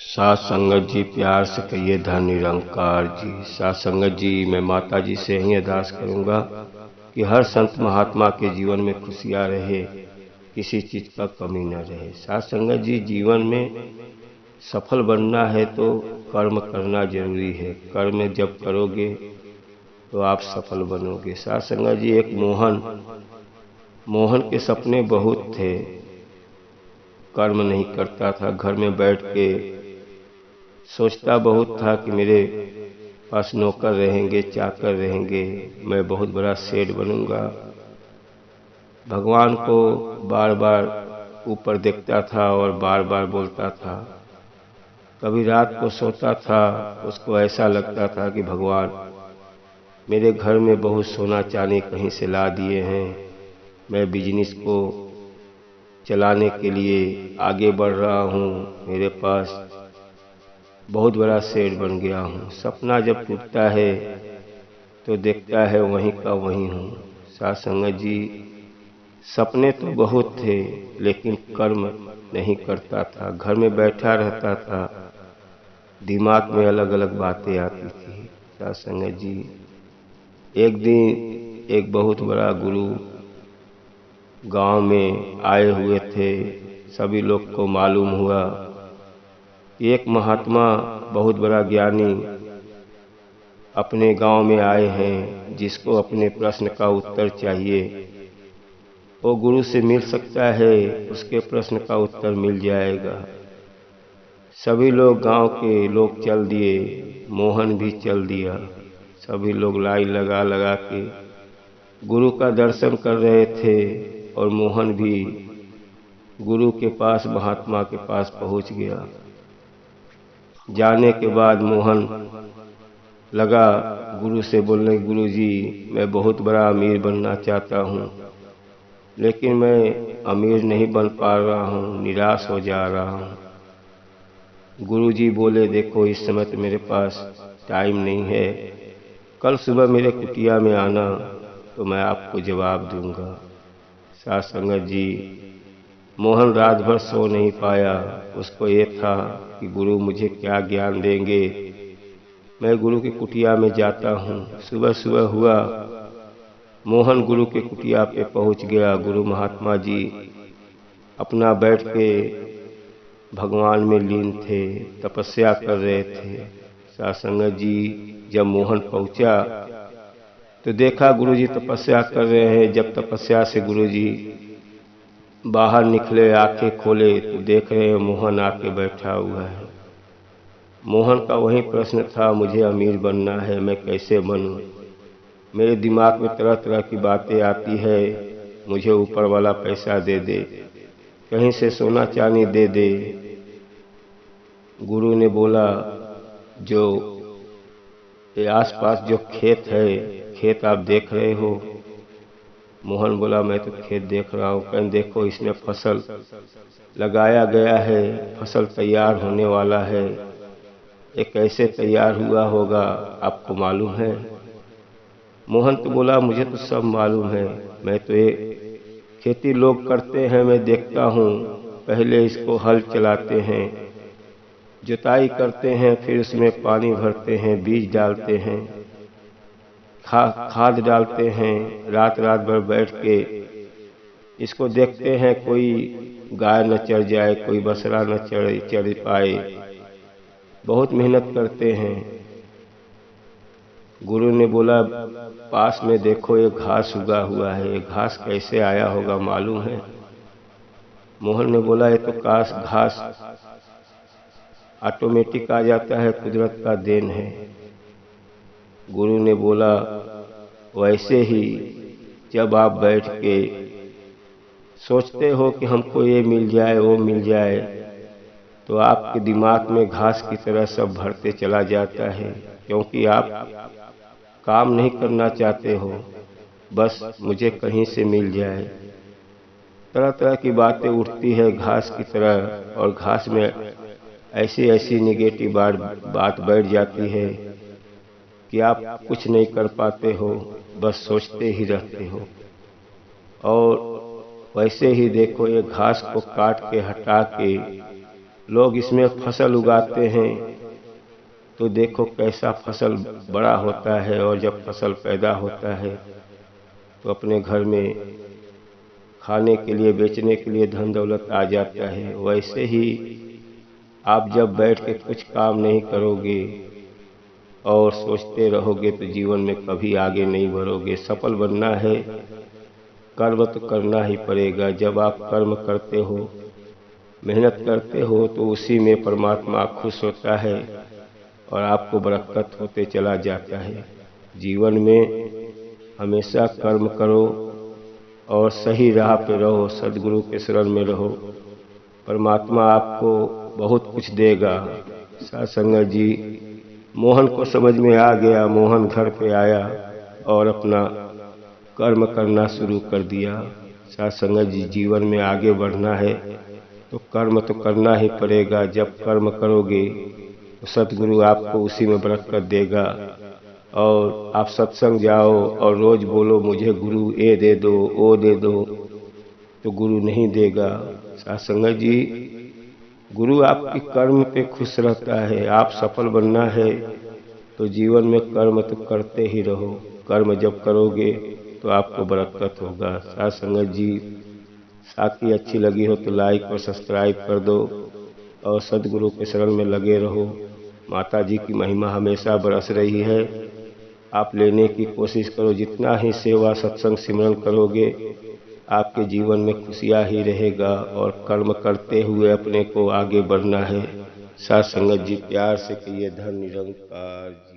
सात संगत जी, प्यार से कहिए धन निरंकार जी। सात संगत जी, मैं माता जी से ही अरदास करूंगा कि हर संत महात्मा के जीवन में खुशियां रहे, किसी चीज का कमी न रहे। सात संगत जी, जीवन में सफल बनना है तो कर्म करना जरूरी है। कर्म जब करोगे तो आप सफल बनोगे। सात संगत जी, एक मोहन के सपने बहुत थे, कर्म नहीं करता था। घर में बैठ के सोचता बहुत था कि मेरे पास नौकर रहेंगे, चाकर रहेंगे, मैं बहुत बड़ा सेठ बनूंगा। भगवान को बार बार ऊपर देखता था और बार बार बोलता था। कभी रात को सोता था, उसको ऐसा लगता था कि भगवान मेरे घर में बहुत सोना चांदी कहीं से ला दिए हैं, मैं बिजनेस को चलाने के लिए आगे बढ़ रहा हूँ, मेरे पास बहुत बड़ा सेठ बन गया हूँ। सपना जब टूटता है तो देखता है वहीं का वहीं हूँ। सात संगत जी, सपने तो बहुत थे लेकिन कर्म नहीं करता था। घर में बैठा रहता था, दिमाग में अलग अलग बातें आती थी। सात संगत जी, एक दिन एक बहुत बड़ा गुरु गांव में आए हुए थे। सभी लोग को मालूम हुआ कि एक महात्मा बहुत बड़ा ज्ञानी अपने गांव में आए हैं, जिसको अपने प्रश्न का उत्तर चाहिए। वो गुरु से मिल सकता है, उसके प्रश्न का उत्तर मिल जाएगा। सभी लोग गांव के लोग चल दिए, मोहन भी चल दिया। सभी लोग लाइन लगा लगा के गुरु का दर्शन कर रहे थे और मोहन भी गुरु के पास, महात्मा के पास पहुंच गया। जाने के बाद मोहन लगा गुरु से बोलने, गुरु जी मैं बहुत बड़ा अमीर बनना चाहता हूँ, लेकिन मैं अमीर नहीं बन पा रहा हूँ, निराश हो जा रहा हूँ। गुरु जी बोले, देखो इस समय तो मेरे पास टाइम नहीं है, कल सुबह मेरे कुटिया में आना तो मैं आपको जवाब दूंगा। सात संगत जी, मोहन रात भर सो नहीं पाया। उसको ये था कि गुरु मुझे क्या ज्ञान देंगे, मैं गुरु की कुटिया में जाता हूँ। सुबह सुबह हुआ, मोहन गुरु के कुटिया पे पहुंच गया। गुरु महात्मा जी अपना बैठ के भगवान में लीन थे, तपस्या कर रहे थे। सात संगत जी, जब मोहन पहुंचा तो देखा गुरु जी तपस्या कर रहे हैं। जब तपस्या से गुरु जी बाहर निकले, आंखें खोले तो देख रहे हैं मोहन आके बैठा हुआ है। मोहन का वही प्रश्न था, मुझे अमीर बनना है, मैं कैसे बनूं? मेरे दिमाग में तरह तरह की बातें आती है, मुझे ऊपर वाला पैसा दे दे, कहीं से सोना चांदी दे दे। गुरु ने बोला, जो ये आसपास जो खेत है, खेत आप देख रहे हो? मोहन बोला, मैं तो खेत देख रहा हूँ। कहीं देखो इसमें फसल लगाया गया है, फसल तैयार होने वाला है। ये कैसे तैयार हुआ होगा, आपको मालूम है? मोहन तो बोला, मुझे तो सब मालूम है, मैं तो ये खेती लोग करते हैं, मैं देखता हूँ। पहले इसको हल चलाते हैं, जुताई करते हैं, फिर उसमें पानी भरते हैं, बीज डालते हैं, खाद डालते हैं। रात रात भर बैठ के इसको देखते हैं, कोई गाय न चढ़ जाए, कोई बछड़ा न चढ़ पाए। बहुत मेहनत करते हैं। गुरु ने बोला, पास में देखो ये घास उगा हुआ है, ये घास कैसे आया होगा, मालूम है? मोहन ने बोला, ये तो घास ऑटोमेटिक आ जाता है, कुदरत का देन है। गुरु ने बोला, वैसे ही जब आप बैठ के सोचते हो कि हमको ये मिल जाए, वो मिल जाए, तो आपके दिमाग में घास की तरह सब भरते चला जाता है, क्योंकि आप काम नहीं करना चाहते हो, बस मुझे कहीं से मिल जाए। तरह तरह की बातें उठती है घास की तरह, और घास में ऐसी ऐसी निगेटिव बात बैठ जाती है कि आप कुछ नहीं कर पाते हो, बस सोचते ही रहते हो। और वैसे ही देखो, ये घास को काट के हटा के लोग इसमें फसल उगाते हैं तो देखो कैसा फसल बड़ा होता है, और जब फसल पैदा होता है तो अपने घर में खाने के लिए, बेचने के लिए धन दौलत आ जाता है। वैसे ही आप जब बैठ के कुछ काम नहीं करोगे और सोचते रहोगे तो जीवन में कभी आगे नहीं बढ़ोगे। सफल बनना है, कर्म तो करना ही पड़ेगा। जब आप कर्म करते हो, मेहनत करते हो, तो उसी में परमात्मा खुश होता है और आपको बरकत होते चला जाता है। जीवन में हमेशा कर्म करो और सही राह पे रहो, सदगुरु के शरण में रहो। परमात्मा आपको बहुत कुछ देगा। साथ संगत जी, मोहन को समझ में आ गया। मोहन घर पे आया और अपना कर्म करना शुरू कर दिया। साथ संगत जी, जीवन में आगे बढ़ना है तो कर्म तो करना ही पड़ेगा। जब कर्म करोगे तो सतगुरु आपको उसी में बरकत देगा। और आप सत्संग जाओ और रोज बोलो मुझे गुरु ये दे दो, वो दे दो, तो गुरु नहीं देगा। साथ संगत जी, गुरु आपकी कर्म पे खुश रहता है। आप सफल बनना है तो जीवन में कर्म तो करते ही रहो। कर्म जब करोगे तो आपको बरकत होगा। साथ संगत जी, साथी अच्छी लगी हो तो लाइक और सब्सक्राइब कर दो और सदगुरु के शरण में लगे रहो। माता जी की महिमा हमेशा बरस रही है। आप लेने की कोशिश करो। जितना ही सेवा सत्संग सिमरन करोगे, आपके जीवन में खुशियाँ ही रहेगा। और कर्म करते हुए अपने को आगे बढ़ना है। साथ संगत जी, प्यार से कहिए धन निरंकार।